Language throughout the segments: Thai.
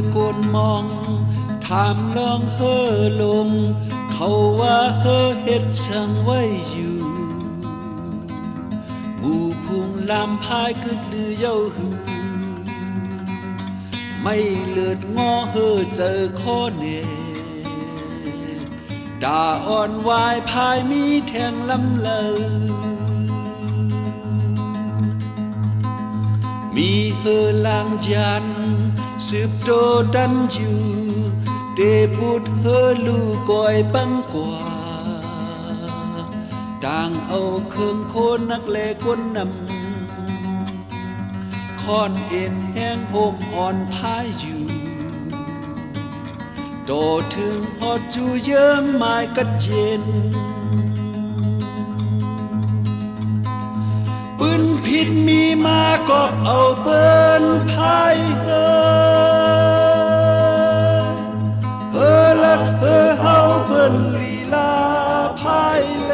โกนมองถามลองเฮ่อลงเขาว่าเฮ่อเฮ็ดช่างไว้อยู่หมู่พุงลำพายกึดลือเย้าหือไม่เลือดงอเฮ่อเจอข้อเนด่าอ่อนวายพายมีแทงลำเลอมีเฮ่อลางยันสืบโตดันอยู่เดบุดเฮ่อลูกอยบังกว่าต่างเอาเครื่องโคนนักเลก้นนำค้อนเอ็นแห้งโฮมอ่อนพายอยู่โตถึงหอดจูเยิ้งไม้กัดเย็นปืนผิดมีมาก็เอาเปิ้นพายเฮ่อลักเฮ่อเฮาเปิ้นลีลาพายแล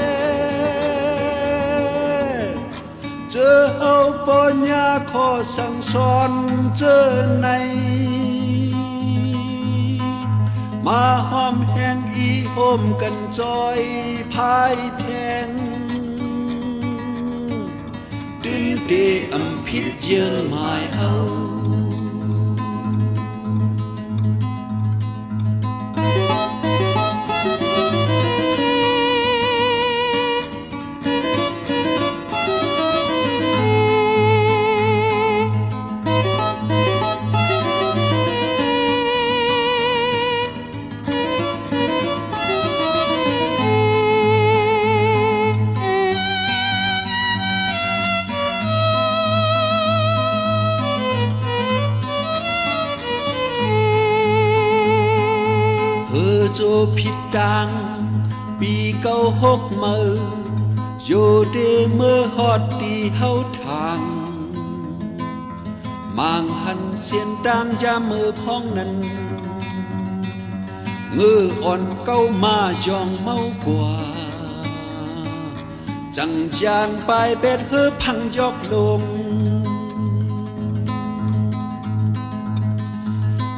เจอเฮาปัญญาขอสั่งสอนเจอในมาหอมแห้งอีโฮมกันจอยพายแทงตื่นเตอำพิษเยื่อหมายเฮาโจผิดดังปีเก้าหกมือโยเดเมื่อฮอดตีเฮาทางมางหันเสียนดังยามือพ้องนั้นเงืออ่อนเก้ามายองเมากว่าจังจานไปเบ็ดเฮอพังยอกลง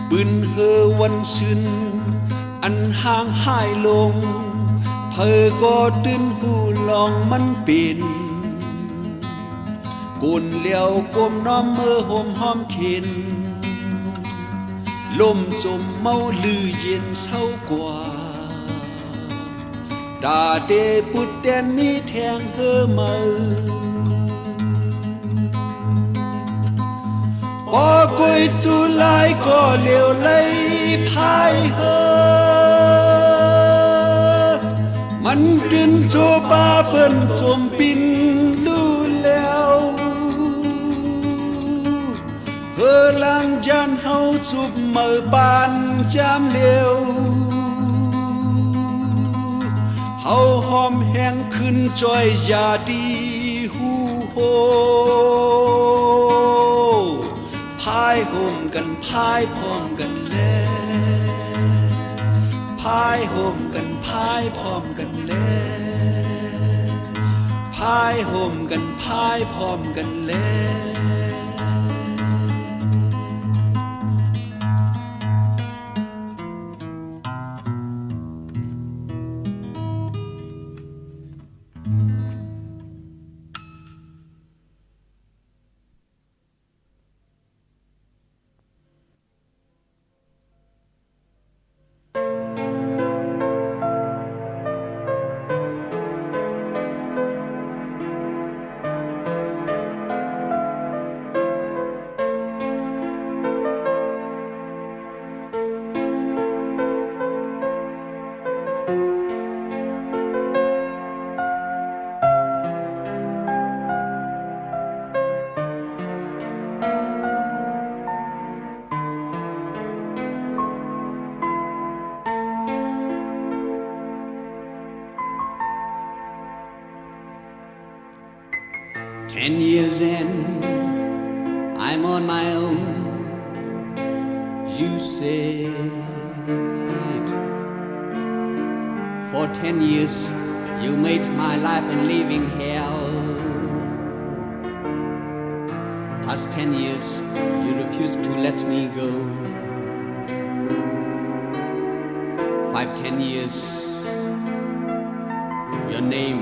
ปืนเฮอวันซึนอันห่างหายลงเพอก็ตื่นหูลองมันเป็นกุนเลี้ยวก้มน้อมมือห่มหอมเข็นลมจมเมาลือเย็นเศร้ากว่าดาเดปุดแดนมีแทงเฮอมือพอกุยจุลายก็เลี้ยวเลยพายเฮอมันดึนโจบาเปิ้นจมปินลู่แล้วเฮอลังยันเฮาจุบมือบานจามเลี้ยวเฮาหอมแห้งขึ้นจอยยาดีฮูโฮพายห่มกันพายพร้อมกันแลพายห่มกันพายพร้อมกันแลพายห่มกันพายพร้อมกันแล10 years in, I'm on my own, you said. For 10 years, you made my life a living hell. Past 10 years, you refused to let me go. 5, 10 years, your name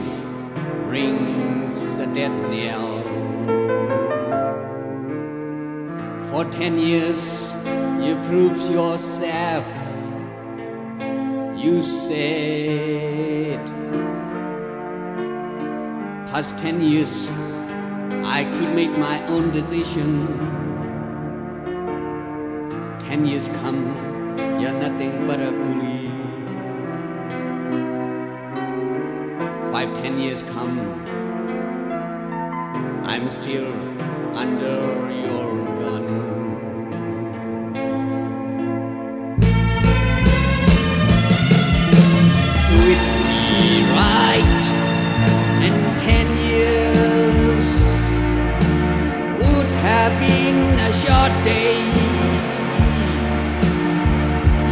rings a dead knell. For 10 years, you proved yourself. You said, past 10 years, I could make my own decision. 10 years come, you're nothing but a bully. 5, 10 years come, I'm still under your gun. Treat me right, and 10 years would have been a short day.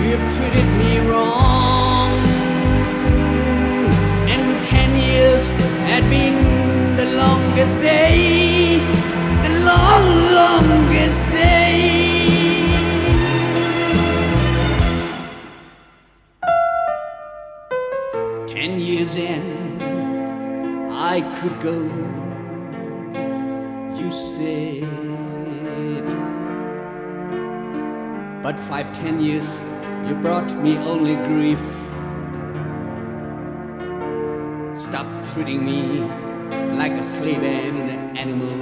You've treated me wrong, and 10 years had been the longest day, the longest day. 10 years in, I could go, you said. But 5, 10 years, you brought me only grief. Stop treating me like a slave and an animal.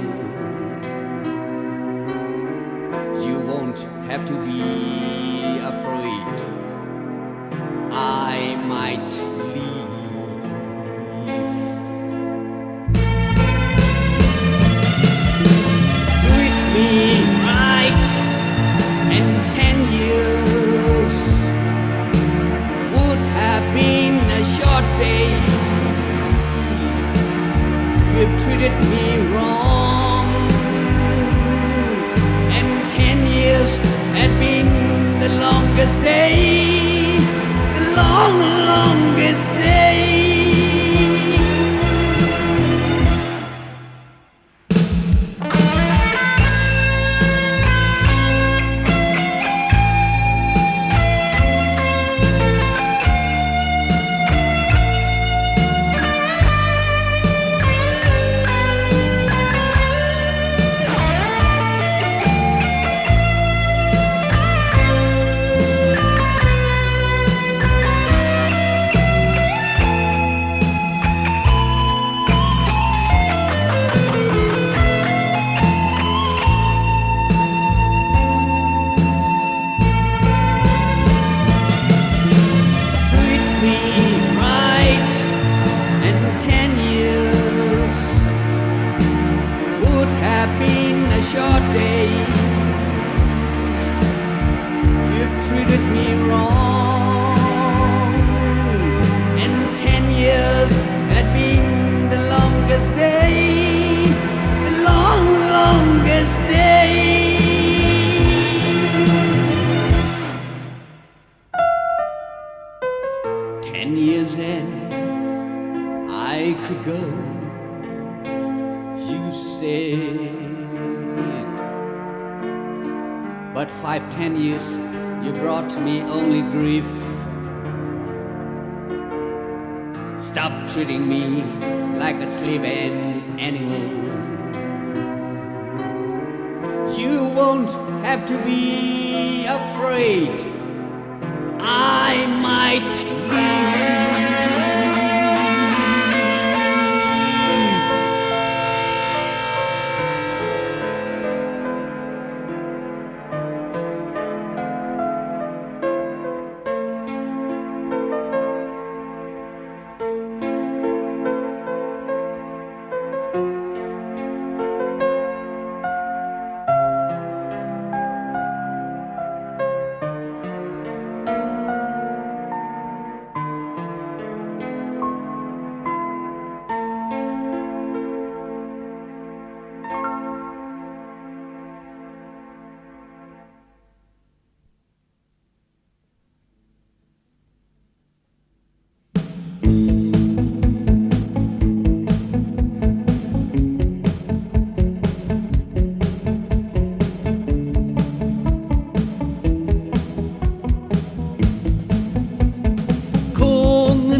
You won't have to be afraid. I might leave. Treat me right, and 10 years would have been a short day. You've treated me wrong, and 10 years had been the longest day, the longest day. Short day, you've treated me wrong, and 10 years had been the longest day, the longest day. 10 years in, I could go, you said. But 5, 10 years, you brought me only grief. Stop treating me like a slave and animal. You won't have to be afraid. I might leave.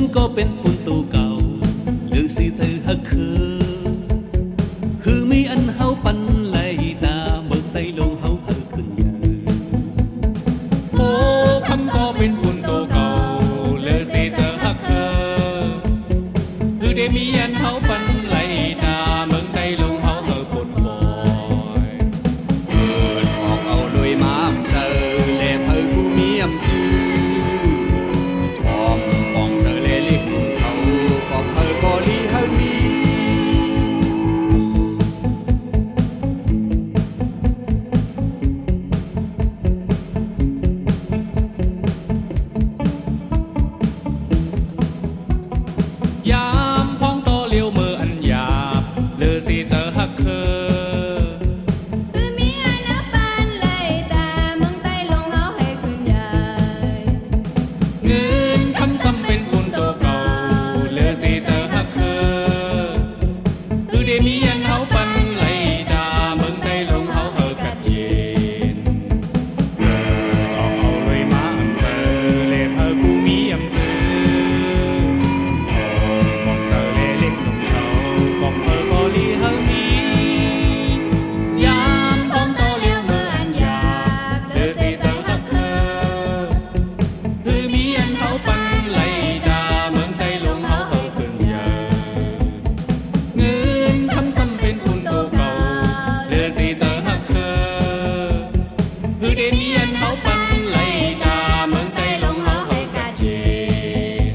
นก็เป็นปุ่นตูเก่าเลือกสิเธอฮักคือมีอันเฮาปันไหลตาเบิกไตลงเฮาเฮาขึ้นใหญ่โอ้คำก็เป็นปุ่นตูเก่าเลือกสิเธอฮักคือได้มีอันเฮาปันไหลตาเบิกไตลงเฮาเฮาปนบ่อยออกเอาลุยมาเจอแลเธอผู้มีอำจือออมปองเธอเลลิกเขาก็เธอก็ลีเฮามียามพ้องโตเลี้ยวมืออันหยาบเลือสิเจอฮักคือมีอันนับปานไหลตาเมืองใต้ลงเฮาให้ขึ้นใหญ่เงินคำซ้ำเป็นปุ่นตูเก่าเลือสิเจอฮักคือได้มีอันเฮาปันไหลตาเมืองใต้ลงเฮาเฮากัดเย็นเอาเลยมาอำเภอเลเธอผู้มีอำเภอบอกเธอก็ลีเฮามียามพ้องโตเลี้ยวมืออันหยาบเลือสิเจอฮักคือมีอันเฮาปันไหลดาเมืองใต้ลงเฮาเฮาขึ้นใหญ่เงินคำซ้ำเป็นปุ่นตูเก่าเลือสิเจอฮักคือได้มีอันเฮาปันไหลดาเมืองใต้ลงเฮาเฮากัดเย็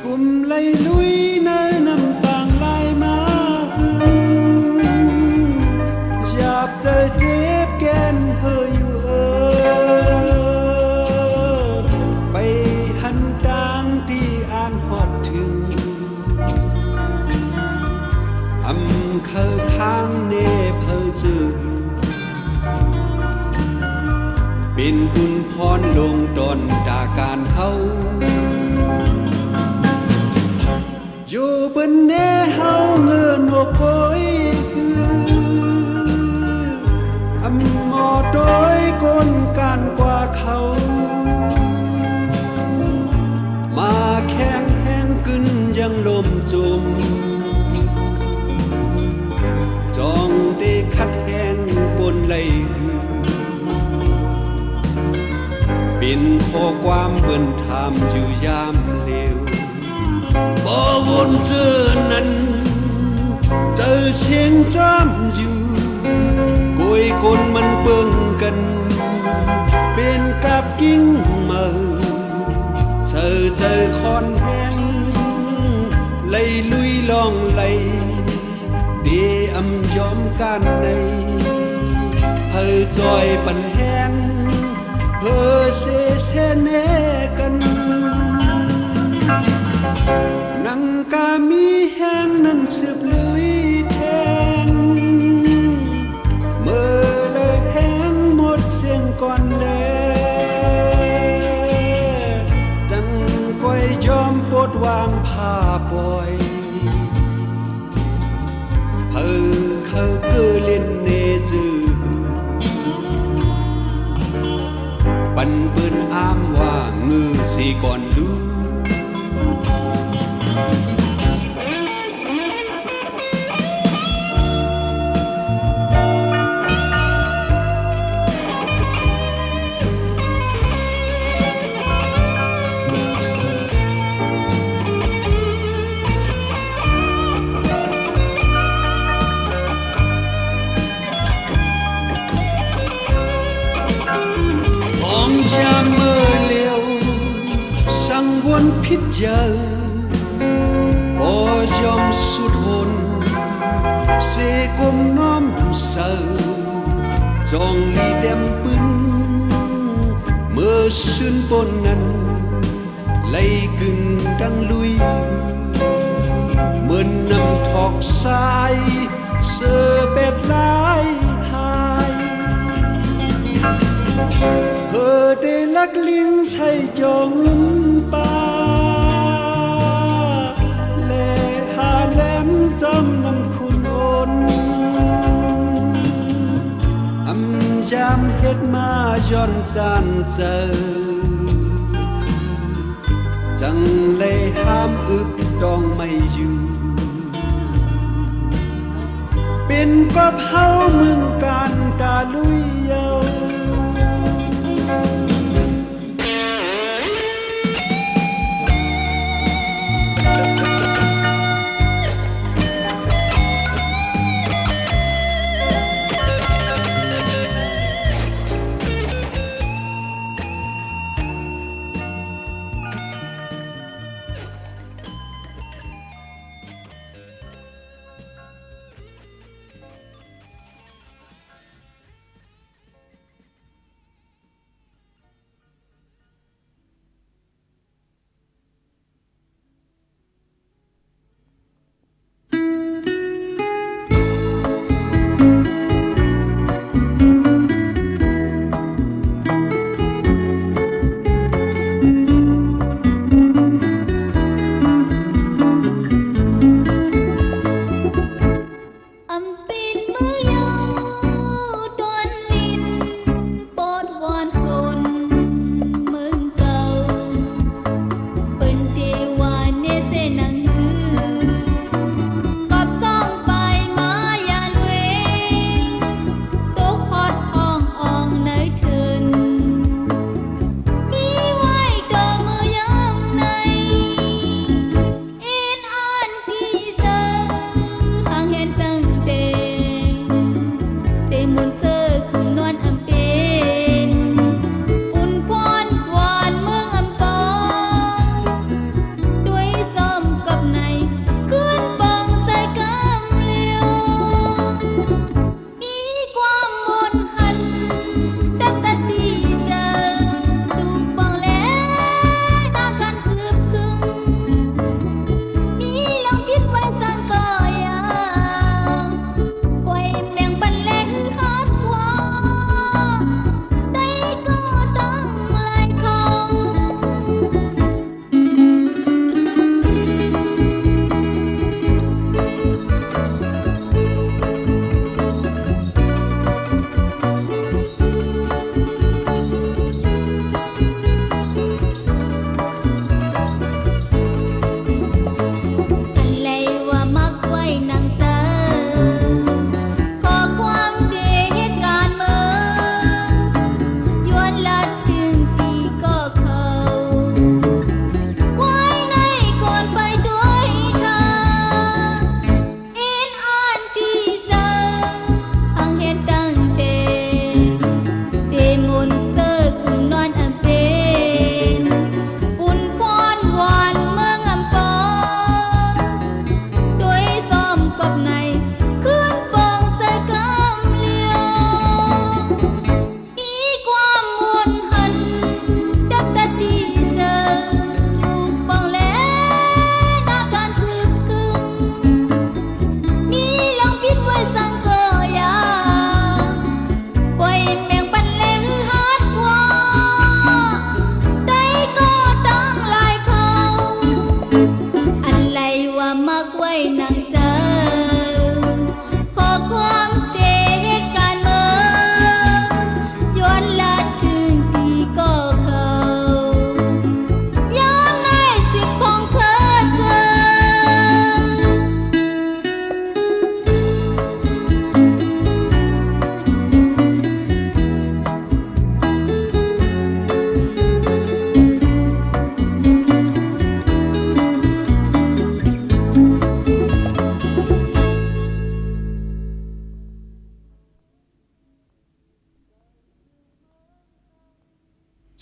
กุมไหลลุยเนินน้ำต่างไหลมาอยากเจอเจ็บแก่นเฮออยู่ไปหันดังที่อ่านฮอดถึงอำเคอข้างเนเพอจือเป็นบุญพรลงดอนดาการเฮาอยู่บนเนเฮาเงินหัวโอยคืออำหมอโดยก้นการกว่าเขามาแข็งแห้งขึ้นยังลมจุมจองได้คัดแห้งบนไหลเป็นข้อความเบิ่นถามอยู่ยามเลวบ่วนเจอนั้นเจอเชียงจอมอยู่กุยกนมันเบิ่งกันเป็นกับกิ้งเมาเจอคอนแห้งไหลลุยลองไหลเดอำยอมกันในเฮอจอยปันแห้งเพอเสเสเนกันนังกามีแห้งนั้นสืบลุยแทงเมื่อเลยแห้งหมดเสียงก่อนแลจังก้อยยอมปดวางผ้าปล่อยเพอเขาคือเล่นเนจือปันปืนอ้ามว่ามือสีก่อนลูก พิษเยอะบ่ยอมสุดหนเสกมน้อมเสอจองลีเต็มปึ้นเมื่อชื่นปนนั้นไล่กึ่งดังลุยเหมือนนำทอกสายเสือเป็ดลายหายเธอได้ลักลิ้งใช้จองเงินป่าและหาแหลมจำนำคุณโอนอำยามเฮ็ดมาย้อนจานเจอจังเลยห้ามอึบดองไม่อยู่เป็นก็เผาเมืองการกาลุยเยา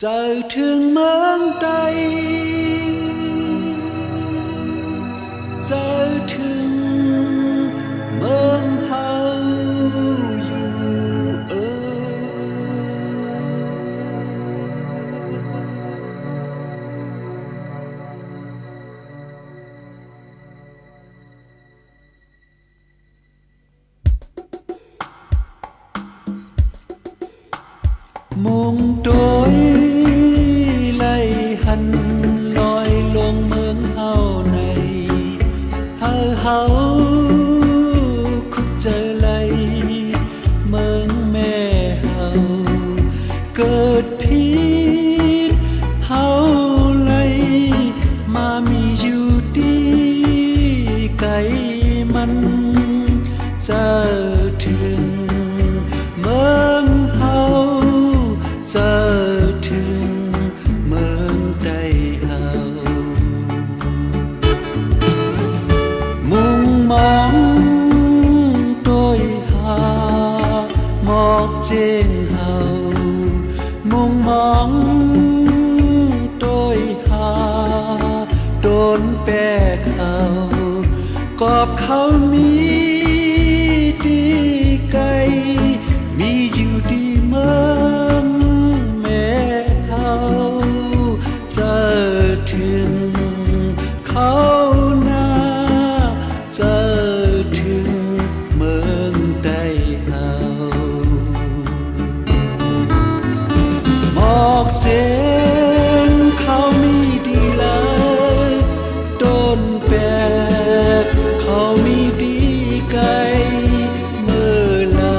เจอถึงเมืองใด ถึงเมืองเฮาอยู่มุงโดยไล่หันลอยลงเมืองเฮาในเฮาคุกเจอไลเมืองแม่เฮาเกิดพิษเฮาไลมามีอยู่ดีไกลมันจะถึงเมืองเฮาจะถึงเมืองใดเฮามุ่งมองโดยหาหมอกเจงเฮามุ่งมองโดยหาโดนแปรเขากอบเขามีดีไกลมีอยู่ดีเมืองแม่เฮาจะถึงเขานาจะถึงเมืองใดเฮาหมอกเสียงเขามีดีเลยโดนแปรเขามีดีไกลเมื่อไหร่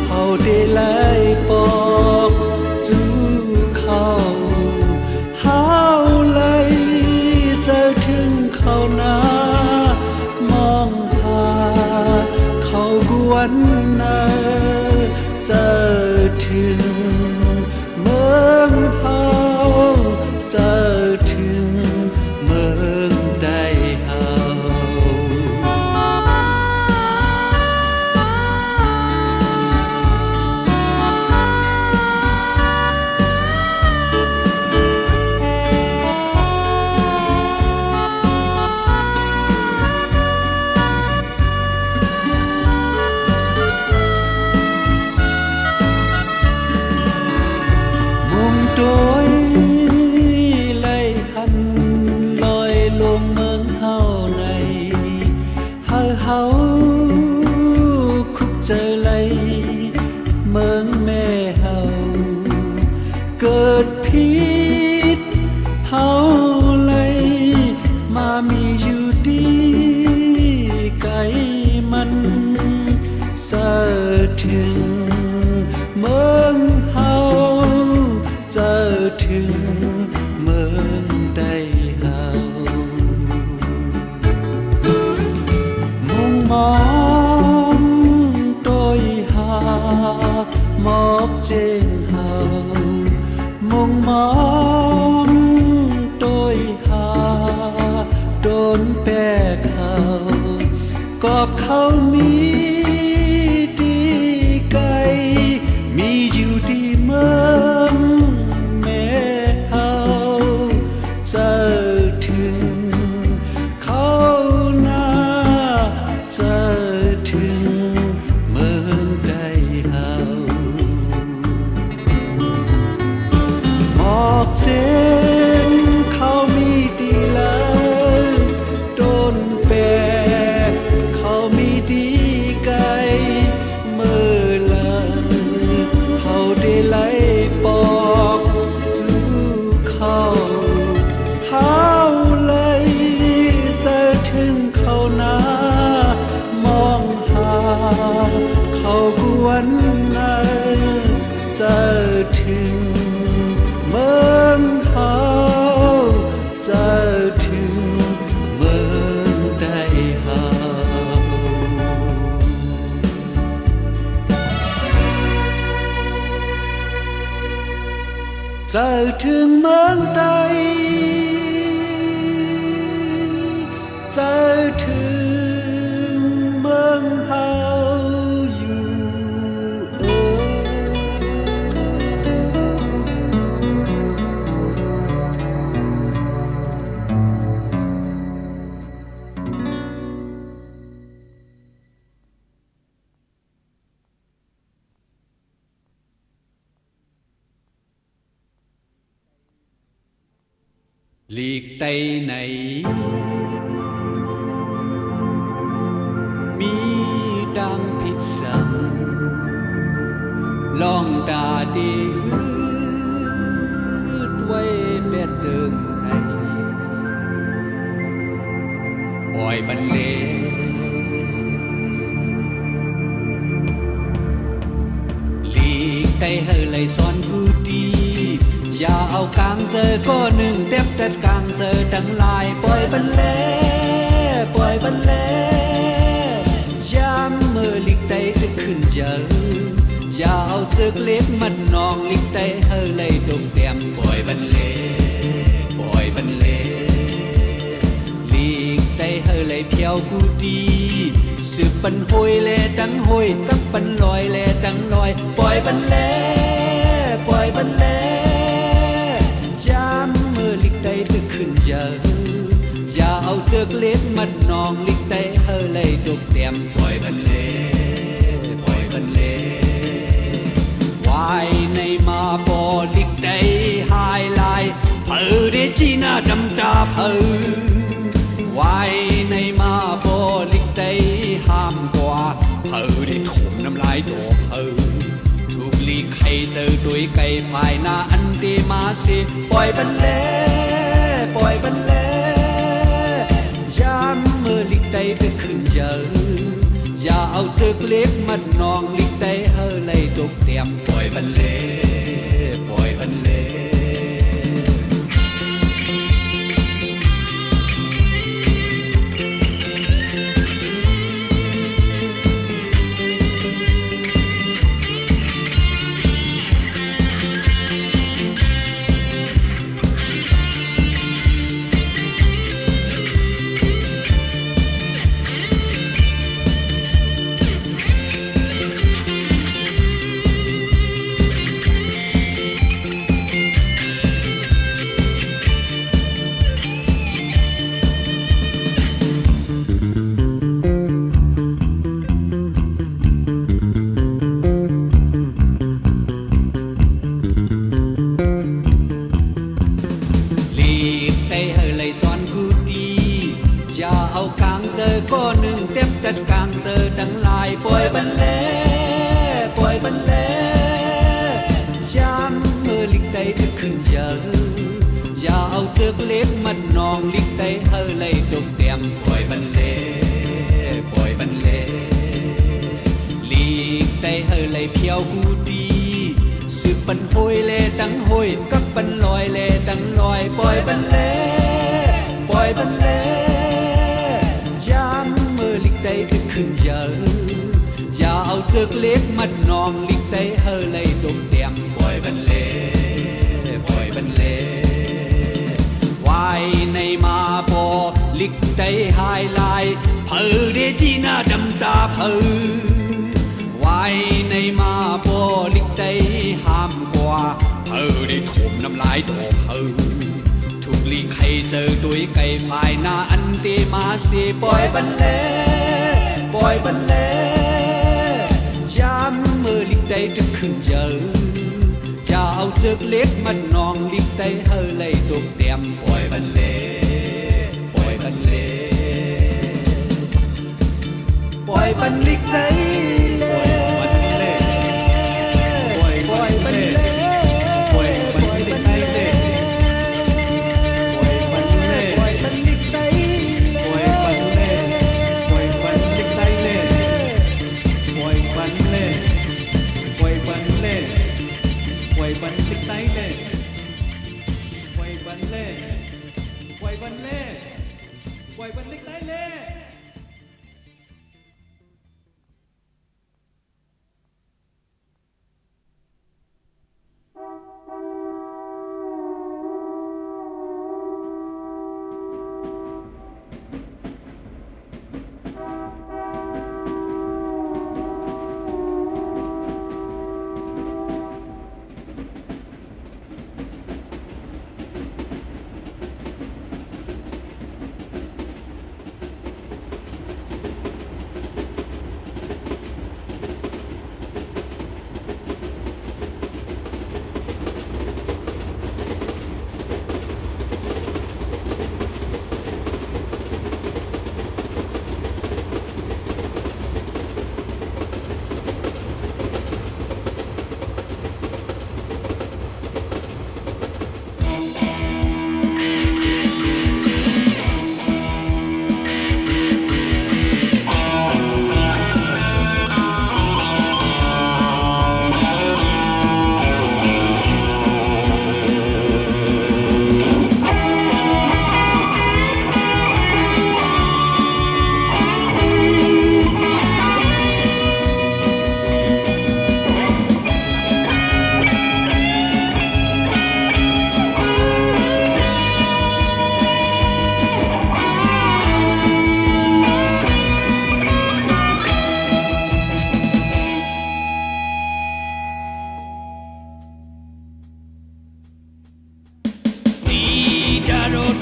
เฮาได้ไล่ปอกจูเขาเฮาไล่จะถึงเขานามองหาเขากวนนาจะถึงเมืองเฮาจะถึงเมืองใดเฮามุ่งโดยไล่หันลอยลงเมืองเฮาในเฮาคุกเจอไล่เมืองแม่เฮาเกิดพิษเฮาไล่มามีอยู่ดีไกลมันจะถึงเมืองเฮาจะถึงเมืองใดเฮามุ่งมองโดยหาหมอกเจงเฮามุ่งมองโดยหาโดนแปรเขากอบเขามีดีไกลมีอยู่ดีเมืองแม่เฮาจะถึงเขานาจะถึงเมืองใดเฮาหมอกเสียงเขามีดีแล้วโดนแปรเขามีดีไกลเมื่อไหร่เขาได้ไล่ปอกจูเขาเฮาไล่จะถึงเขานามองหาเขากวนนาจะถึงเมืองเฮาจะถึงเมืองใดเฮาจะถึงเมืองใดจะถึงเมืองเฮาอยู่ เ หลีกใต้ไหนมีดังผิดสั่งลองตาดีไว้แปดเจิงไหนปล่อยบรรเลงหลีกใต้เฮอเลยสอนกูดีอย่าเอากลางเจอก็หนึ่งเต็บตัดกลางเจอทั้งลายปล่อยบรรเลงปล่อยบรรเลงยามเมื่อหลีกใต้จะขึ้นเจออย่าเอาเสือกเล็กมันนองหลีกใต้เฮอเลยดงเต็มปล่อยบรรเลงปล่อยบรรเลงหลีกใต้เฮอเลยเพียวกูดีสืบปันหอยแลดังหอยกับปันลอยแลดังลอยปล่อยบรรเลงปล่อยบรรเลงยามเมื่อหลีกใต้จะขึ้นเจออย่าเอาเสือกเล็กมันนองหลีกใต้เฮอเลยดงเต็มปล่อยบรรเลงปล่อยบรรเลงวายในมาบอลิกได้หายลายเผอได้จีน่าดำตาเผอวายในมาบอลิกได้ห้ามกว่าเผอได้ถมน้ำลายดอกเผอถูกลีกใครเจอด้วยไก่ภายหน้าอันเดมาเสปล่อยบรรเลงปล่อยบรรเลงยามเมื่อลิกได้ไปขึ้นเจออย่าเอาเจือกเล็กมันนองลิกได้เฮอเลยดกเตรียมปล่อยบรรเลงปล่อยบรรเลงอย่าเอากลางเจอก็หนึ่งเต็บจัดกลางเจอดังลายปล่อยบรรเลงปล่อยบรรเลงยามเมื่อลิกได้จะขึ้นเจออย่าเอาเจือกเล็กมันนองลิกได้เฮอเลยดกเต็มปล่อยบรรเลงปล่อยบรรเลงลิกได้เฮอเลยเพียวกูดีสืบปันหอยเลดังหอยกับปันลอยเลดังลอยปล่อยบรรเลงปล่อยบรรเลงยามเมื่อลิกได้ไปขึ้นเยอะอย่าเอาเจือกเล็กมัดนองลิกได้เฮอเลยดกเต็มปล่อยบรรเลงปล่อยบรรเลงวายในมาบอลิกได้หายลายเผอเดจีน่าดำตาเผอวายในมาบอลิกได้ห้ามกว่าเผอได้ถมน้ำลายดอกเผอถูกลีกใครเจอด้วยไก่ภายหน้าอันเดมาเสปล่อยบรรเลงปล่อยบรรเลงยามเมื่อลิกได้จะขึ้นเจอจะเอาเจือกเล็กมันนองลิกได้เฮอเลยดกเต็มปล่อยบรรเลงปล่อยบรรเลงปล่อยบรรลิกได้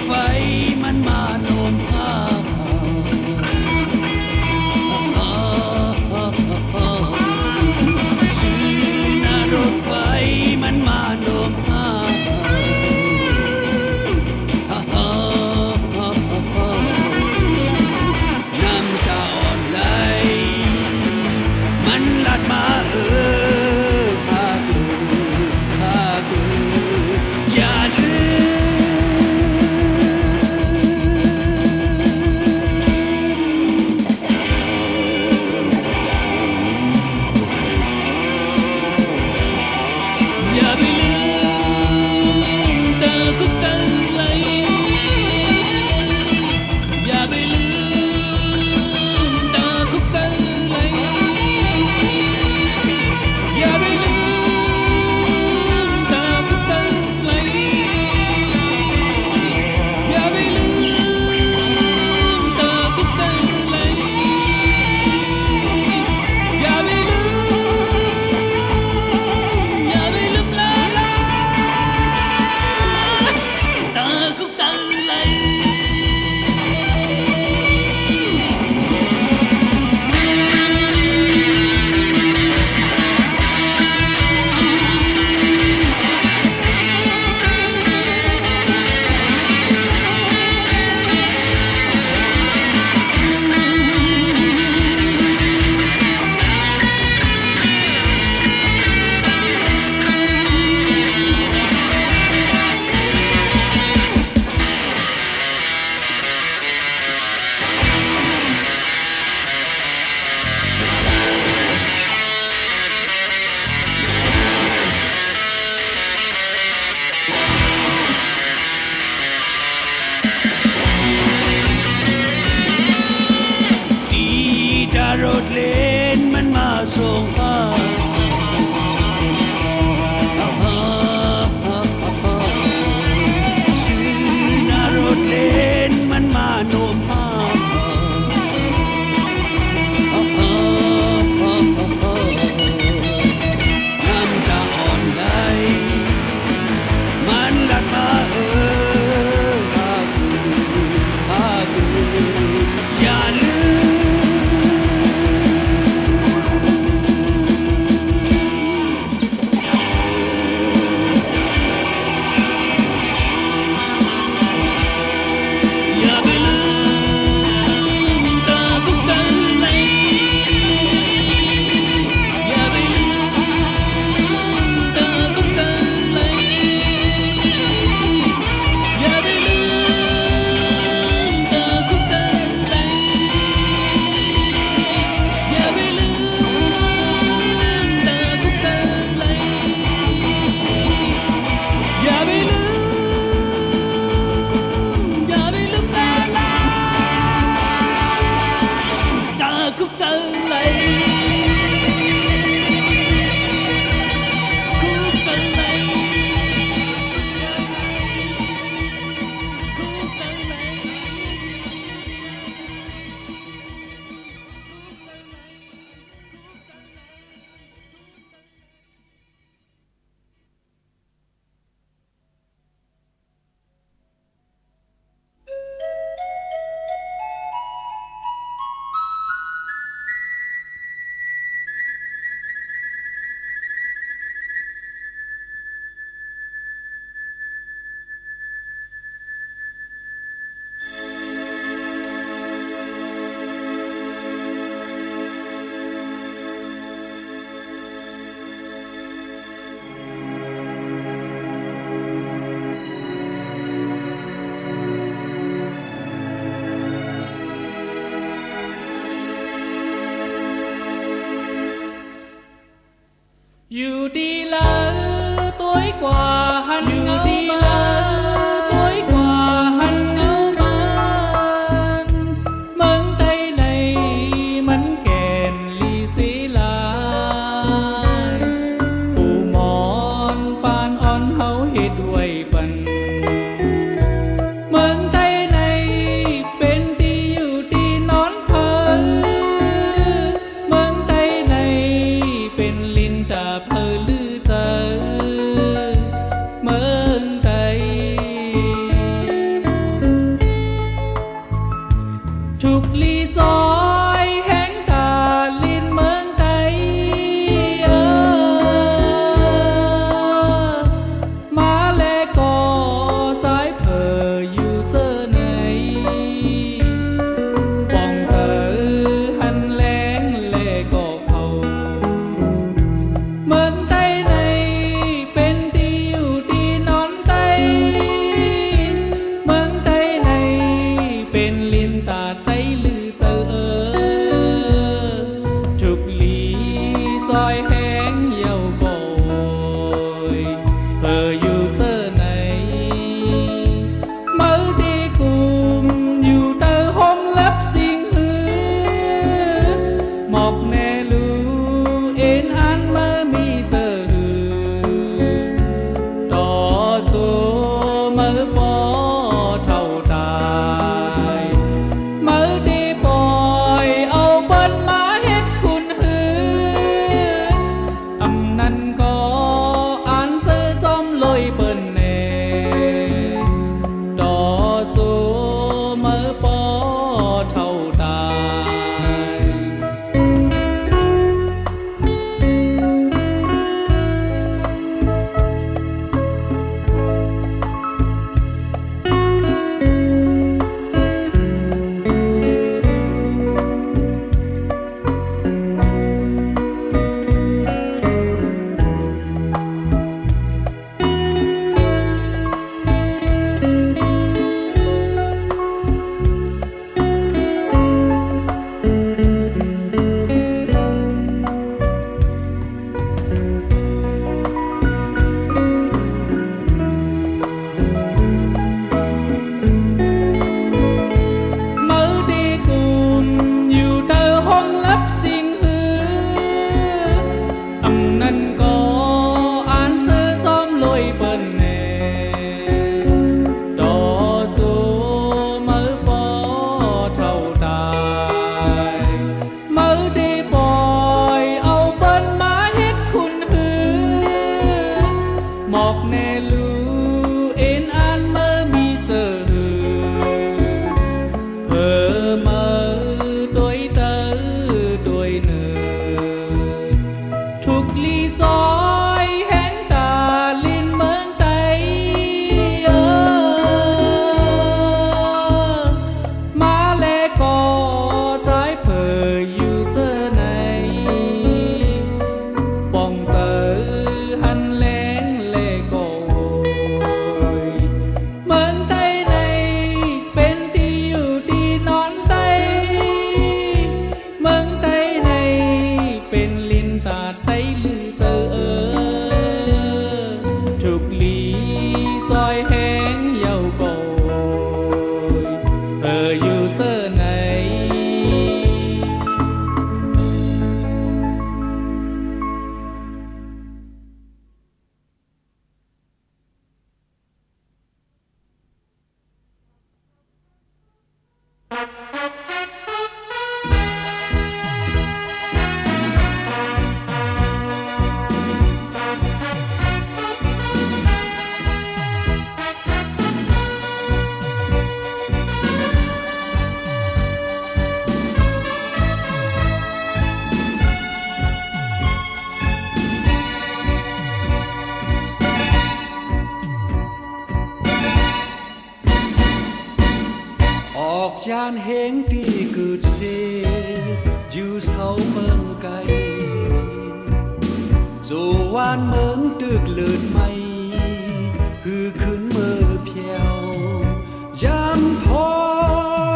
ไฟมันมาโน้มพาชื่อหน้ารถไฟมันมาโน้มพาน้ำตาอ่อนไหลมันลัดมาพากูอย่าลือย่าไปลืมเธอก็เจอเลยอย่าไปลืมเธอก็เจอเลยอย่าไปลืมเธอก็เจอเลยอย่าไปลืมเธอก็เจอเลยอย่าไปลืมอย่าไปลืมละเธอก็เจอเลย ดีดารถเลนมันมาส่งพาชื่อหน้ารถเลนมันมาโน้มพาน้ำตาอ่อนไหลมันลัดมาพากูอย่าลือย่าไปลืมเธอก็เจอเลยอย่าไปลืมเธอก็เจอเลยอย่าไปลืมเธอก็เจอเลยอย่าไปลืมเธอก็เจอเลยอย่าไปลืมอย่าไปลืมเธอก็เจอเลยก็เจอเลยก็เจอเลย Dù đi lỡ tối qua hành ngâu đi lỡ tối qua hành ngâu man mấn tay này mấn kèn ly xí lại phù mòn pan on hấu hít quay phần mấn tay này bên điอยู่ที่นอนเพอmấn tay này เป็นลินตาเพอลือเตอเมืองไทย จอยแห้งเหี่ยวโกยเธออยู่เจอไหนเมื่อดีกุมอยู่เตอห้องลับสิ่งหือหมอกแน่ลูเอ็นอันเมื่อมีเจอหือต่อโจเมื่อปอเท่าตายเมื่อดีปอย ยานเฮงที่เกิดเสอยู่เสาเมืองไกลโจวานเมืองตึกเลิดไม่คือขึ้นเมื่อเพียวยามพ้อ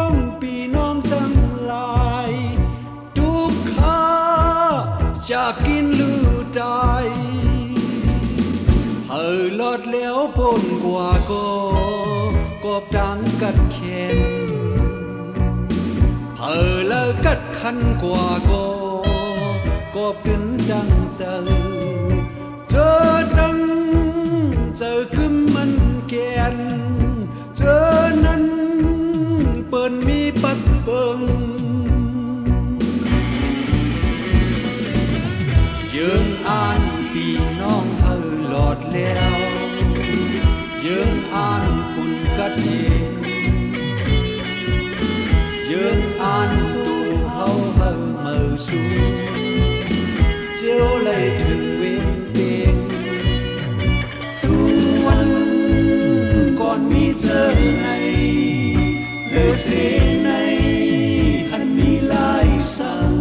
งปีน้องตั้งหลายทุกข้าจะกินลือใจเฮอลอดแล้วปนกว่าก็บดังกัดแขนเฮอแล้วกัดคันกว่าก็บขึ้นจังเจอดังเจอขึ้นมันแกนเจอนั้นเปิ้นมีปัดเบิงยืงอ่านพี่น้องเฮอหลอดแล้วยืงอ่านปุ่นกัดเย็นยืงอ่านตูเฮาเฮอเมื่อสูเจ้าเลยถึงเวรเตียงทุกวันก่อนมีเจอในเลือเสในหันมีลายสั่ง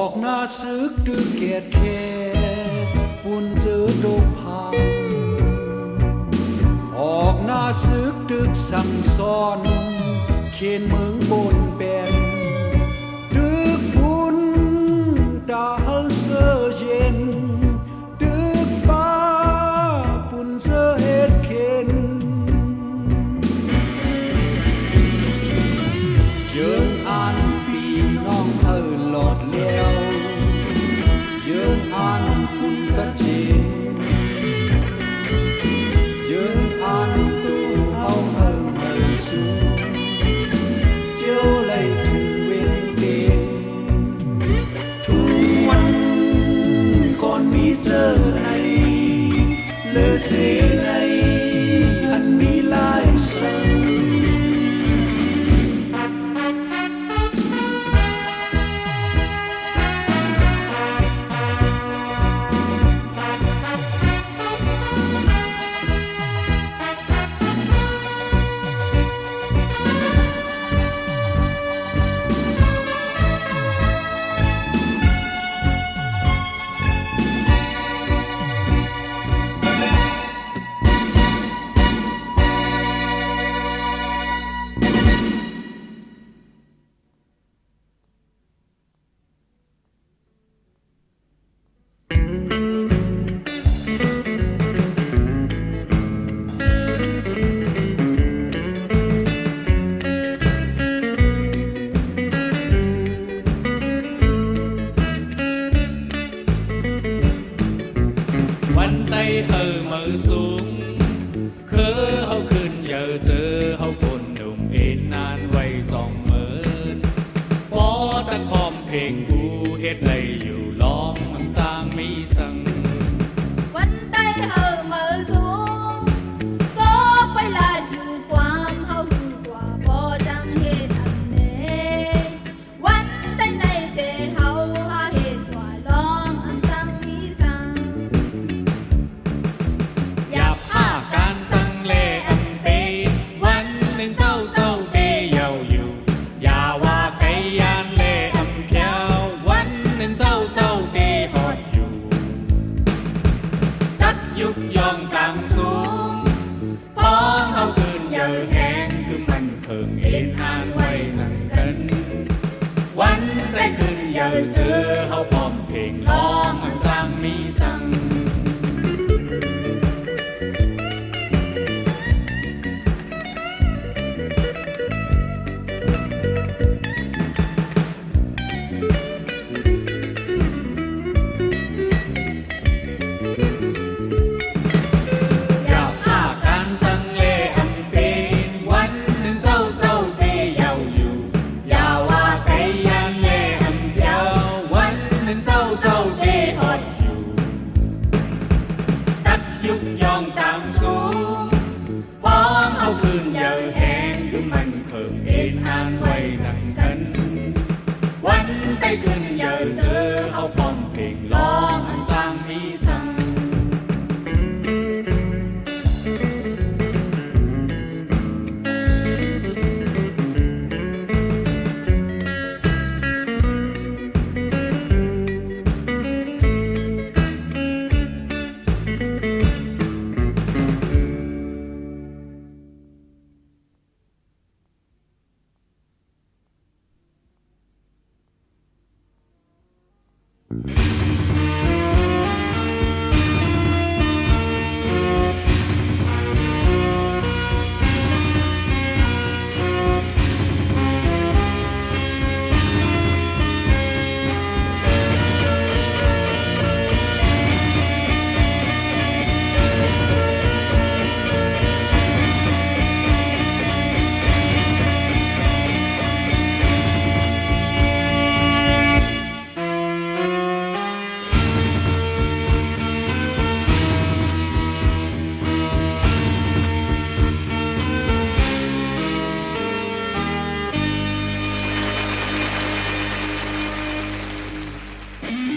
อกหน้าซึกตึกเกียรติแค่ปุ่นเจอโดกพังออกหน้าซึกตึกสั่งสอนเขียนเมืองบนเป็นตึกปุ่นตาเสือเย็นตึกป้าปุ่นเสือเฮ็ดเข็นเยิงอ่านปีน้องเอินหลอดเลี้ยวเยิงอ่านปุ่นกระเจเยิงอ่านตูเอาเอินเอินสูเจ้าเลยถึงเว้นเดทุกวันก่อนมีเจอในเลอเสในอันมีลายสังวันใดมือสูงคือเฮาขึ้นเยอะเจอเฮาคนหนุ่มเอ็นนานไว้20,000พอแต่พร้อมเพลงกูเฮ็ดได้อยู่ลองมันจางมีสัง วันใดมือสูงโซไปลาอยู่ความเฮาอยู่กว่าพอจังเฮ็ดอันเนวันใดในเดเฮาหาเฮ็ดกว่าลองอันจังมีสัง อย่าพาการสังเลอันเปวันหนึ่งเจ้าเกเยาอยู่ อย่าว่าไกยานเลอันเขียววันหนึ่งเจ้าเกฮอดอยู่ตัดยุกยองต่างสูงพร้อมเอาคืนเยอะแหงคือมันเคิงเอ็นอ่านไว้นั่งกันวันได้คืนเยอะเจอเฮาพร้อมเพลงร้องมันจางมีสัง อย่าพาการสังเลอันเป็นวันหนึ่งเจ้าเกเยาอยู่ อย่าว่าไกยานเลอันเดียววันหนึ่งเจ้าเกฮอดอยู่ตัดยุกยองต่างสูงพร้อมเอาคืนเยอะแหงคือมันเคิงเอ็นอ่านไว้นั่งกัน วันไปคืนเยอะเจอเอาพร้อมเพลงร้องอันจางมีสัง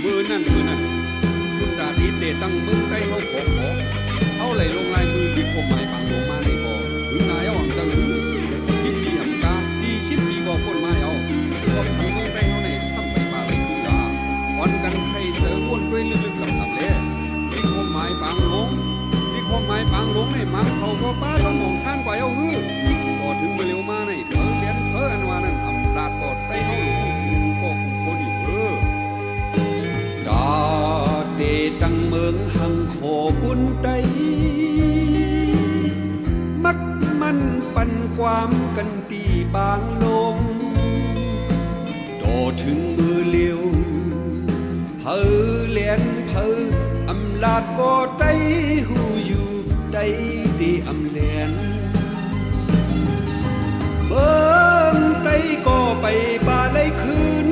มือนั่นคุณดาดีเตตั้งมือใกล้เขาขอเอาไหลลงลายมือที่ผมหมายปังลงมาในคอหรือนายเอาอังจังนั้นชิดปีหำกา4 ชิ้นปีก็คนมาเอาก็ฉันต้องได้เขาในทำไปป่าไปคือดา บุญใดมักมันปันความกันตีบางลงต่อถึงมือเลียวเพอเลียนเพออำลาดก็ได้หูอยู่ได้ดีอำเลียนเบิ่งไตก็ไปป่าไลคืน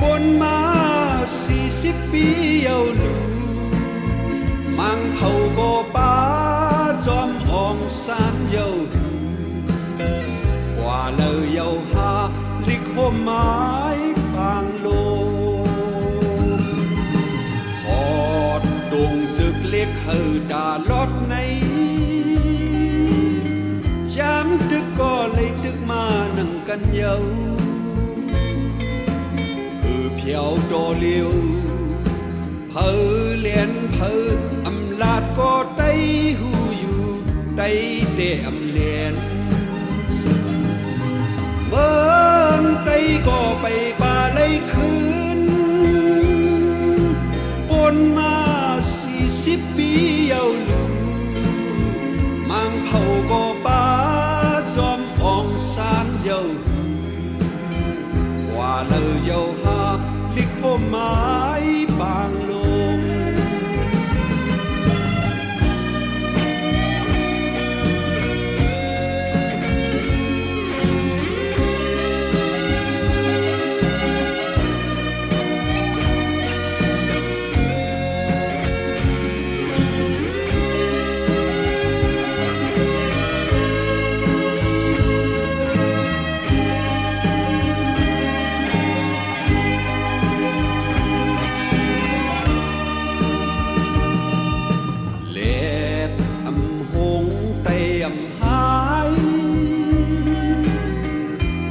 บนมา40 ปีเยาลูมังเผาก็ป่าจอมห้องสารเยากว่าเลยเยาหาลิกโฮมไม้บางโลขอดดงจึกเล็กเฮอดาลอดในยามตึกก็เลยตึกมานั่งกันเยาเพียวโดเลียวเพอเลียนเพออำลาดก็ได้หูอยู่ได้เตะอำเลียนเบิ่งไตก็ไปป่าไลคืนบนมา40 ปีเยาลูมังเผาก็ป่าจอมอ่องสารเยาว่าเลยเยาหาลิกโฮมไม้บางลง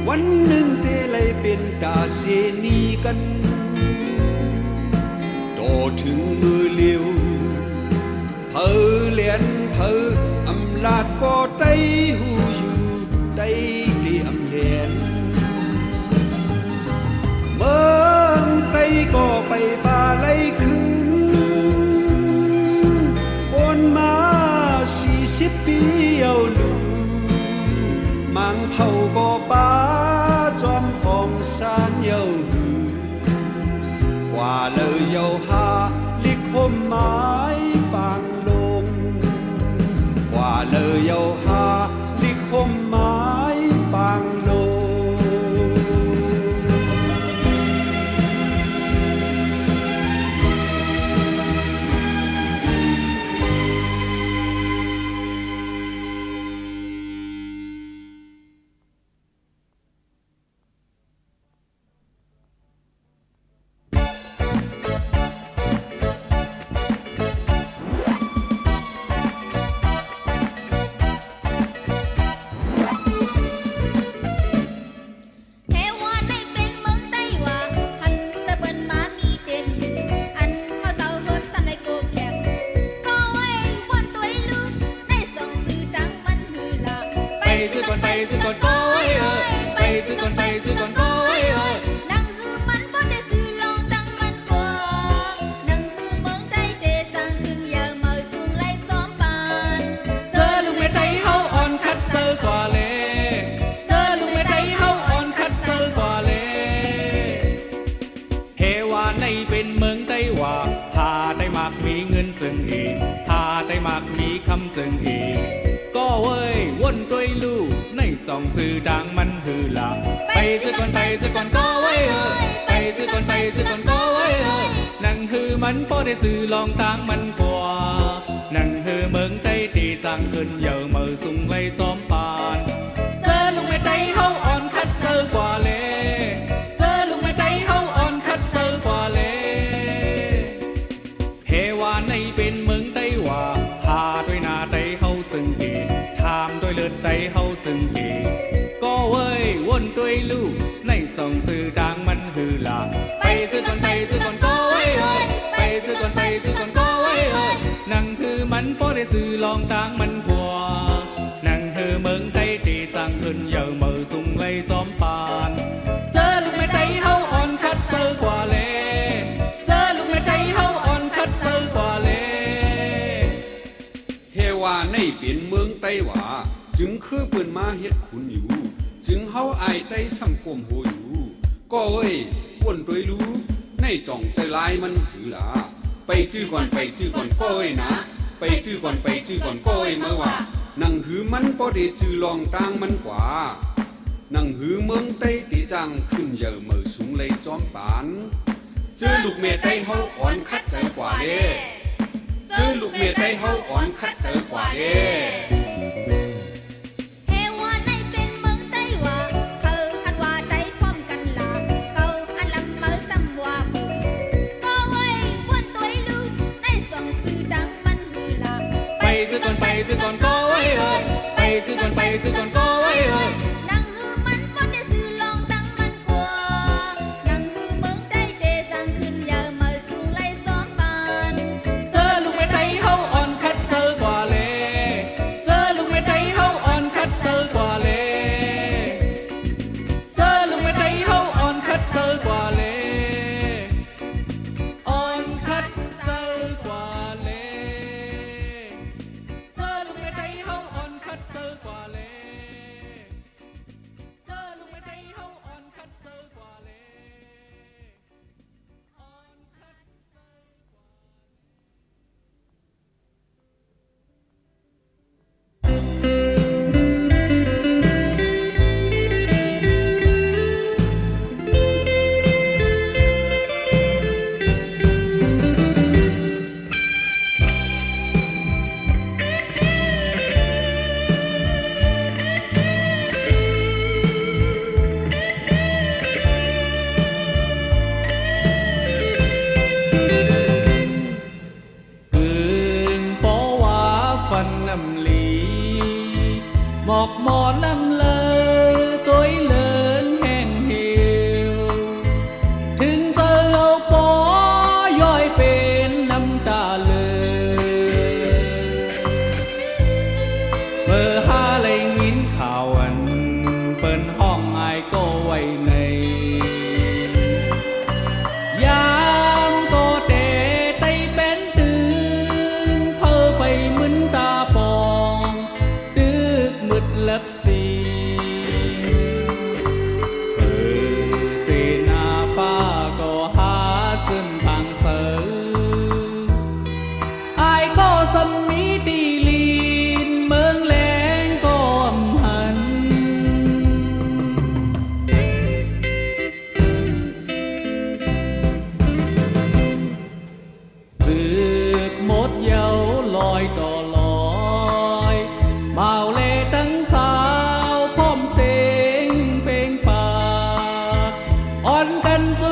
วันหนึ่งเตเลยเป็นตาเสนีกันต่อถึงมือเลียวเพอเลียนเพออำลาดก็ได้หูอยู่ได้ดีอำเลียนเบิ่งไตก็ไปป่าไลคืนบนมา40 ปีเยาลูมังเผาก็ป่าจอมของสารเยากว่าเลยเยาหาลิกโฮมไม้บางลงกว่าเลยเยาหาลิกโฮมไม้บางลง จึงอีกหาได้มากมีคำจึงอีกก็เว้ยวนด้วยลูกในจ่องซื้อดังมันฮือละไปซื้อก่อนไปซื้อก่อนก็เว้ยไปซื้อก่อนไปซื้อก่อนก็เว้ยนั่งฮือมันพอได้ซื้อลองตังมันกว่านั่งฮือเมืองใจตีจังขึ้นเยอะมือสุ่งไล่จอมปานเจอลุงไม่ใจเฮาอ่อนคัดเจอกว่าเลเจอลุงไม่ใจเฮาอ่อนคัดเจอกว่าเลเฮวาในเป็นเมืองไต้หว่าพาด้วยนาไต้เฮาจึงอีชามด้วยเลือดไต้เฮาจึงอีก็เว้ยวนด้วยลูกในจ่องซื้อดังมันฮือละไปซื้อก่อนไปซื้อก่อนก็เว้ยไปซื้อก่อนไปซื้อก่อนก็เว้ยนั่งคือมันพอได้ซื้อลองตังมันกว่านั่งคือเมืองไต้ตีจังขึ้นเยอะมือสุ่งไล่จอมปานเจอลูกไม่ไต้เฮาอ่อนคัดเจอกว่าเลเจอลูกไม่ไต้เฮาอ่อนคัดเจ ในเปลี่ยนเมืองไต้หว่าจึงคือเปิ้นมาเฮ็ดขุนอยู่จึงเฮาอายไต้ซ้ำกลมโหอยู่ก็เอ้ยป่วนตัวรู้ในจ่องใจลายมันหือหลาไปชื่อก่อนไปชื่อก่อนก็เอ้ยนะไปชื่อก่อนไปชื่อก่อนก็เอ้ยมาว่านังหือมันบ่ได้ชื่อลองต่างมันกว่านังหือเมืองไต้ตีจังขึ้นเยอะเมื่อสูงเลยจอมปานเจอลูกเมไต้เฮาอ่อนคัดเจอกว่าเด้เจอลูกเมไต้เฮาอ่อนคัดเจอกว่าเด้ เฮว่าในเป็นเมืองไต้หว่าเขาคันว่าไต้พร้อมกันล่ะเขาอันลำเมือซ้ำว่าก็ไว้บนตัวลูกในส่งสื่อดังมันหือล่ะ ไปซื้อก่อนไปซื้อก่อนก็ไว้เอ้ยไปซื้อก่อนไปซื้อก่อนก็ไว้เอ้ย นังหือมันบ่ได้ซื้อลองดังมันกว่านังหือเมืองไต้เดสังขึ้นยาวมาสูงไล่ซ้อมปาน เจอลูกไม่ไต้เฮาอ่อนคัดเจอกว่าเลยเจอลูกไม่ไต้เฮาอ่อนคัดเจอกว่าเลยเจอลูกไม่ไต้เฮาอ่อนคัดเจอกว่าเลยอ่อนคัดเจอกว่าเลยเจอลูกไม่ไต้เฮาอ่อนคัดเจอกว่าเลยเจอลูกไม่ไต้เฮาอ่อนคัดเจอกว่าเลยอ่อนคัดเจอกว่า คืนเพราะว่าฟันน้ำลีหมอกหมอนน้ำเลอตัวเลินแห้งเหี่ยวถึงเธอเอาปอย่อยเป็นน้ำตาเลยเมื่อหาเลยวินข่าวอันเปิ้นห้องอายก็ไว้ใน ยามก็เตะไตเป็นตื่นเพ้อไปมึนตาปองดึกมืดลับสีเสนาฟ้าก็หาจนทางเสืออายก็สมีตีลีนเมืองแหลงก็อำหัน สืบหมดเยาลอยต่อลอยบ่าวเลตั้งสาวพร้อมเสียงเพลงป่าอ่อนกันฝื